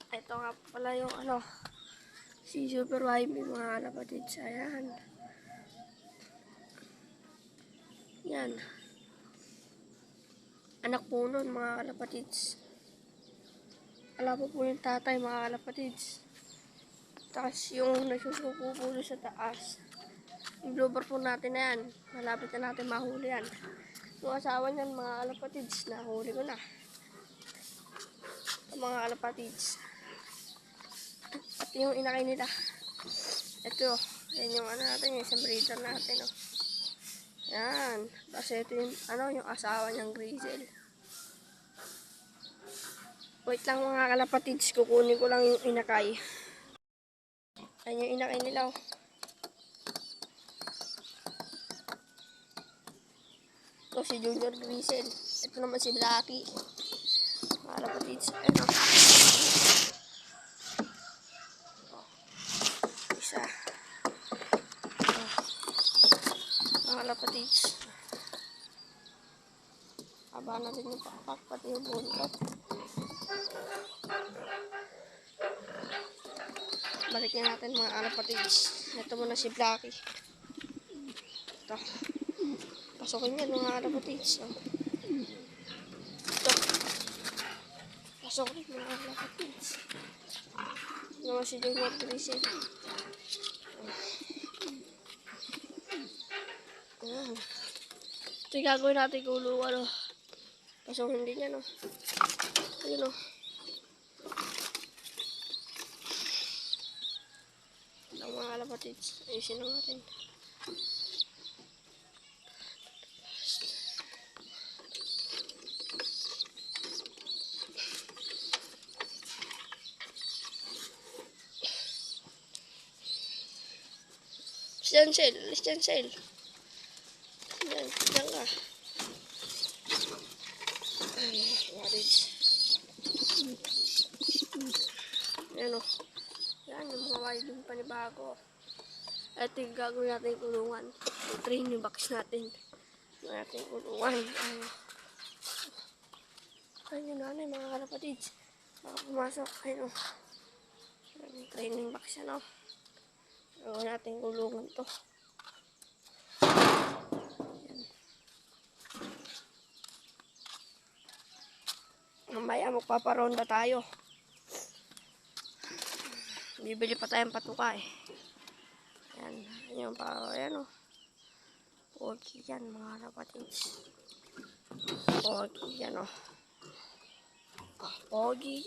Ito nga pala yung si Super YB mga kalapatids. Ayan. Yan. Anak po nun mga kalapatids. Wala po yung tatay mga kalapatids. Tapos yung nagsusupo po sa taas. Yung blooper po natin na yan. Malapit na natin mahuli yan. Yung asawa niyan mga kalapatids. Nahuli ko na. Mga kalapatids. At yung inakay nila. Ito. Yan yung natin. Yung isang breeder natin. Yan. Kasi ito yung yung asawa niyang Grizel. Wait lang mga kalapatids. Kukunin ko lang yung inakay. Yan yung inakay nila. Ito si Junior Grizel. Ito naman si Blackie. Mga kalapatids. Isa. Mga kalapatids. Haba natin yung pakpak pati yung buntot. Balikin natin mga kalapatids. Ito muna si Blackie. Ito. Pasukin yan mga kalapatids. Ito. Pasukin mga kalapatids. Ito naman si Junior Grizel. Ayan. Ito yung gagawin natin kulungan. Pasukin din yan. Ayun ang mga kalapatids. Ayusin lang natin. Stencil. Yan ka. Ay, kalapatids. Yan Yan yung mga wilding panibago. Ito yung gagawin natin yung kulungan. Yung training box natin. Yung ating kulungan. Ayun yung nanay mga kalapatids. Baka pumasok. Ayun yung training box yan gagawin natin yung kulungan to. Yan. Mamaya magpaparonda tayo. Bibili pa tayong patuka Ayan. Ayan pa. Ayan Pogi yan mga kalapatids. Pogi yan Pogi.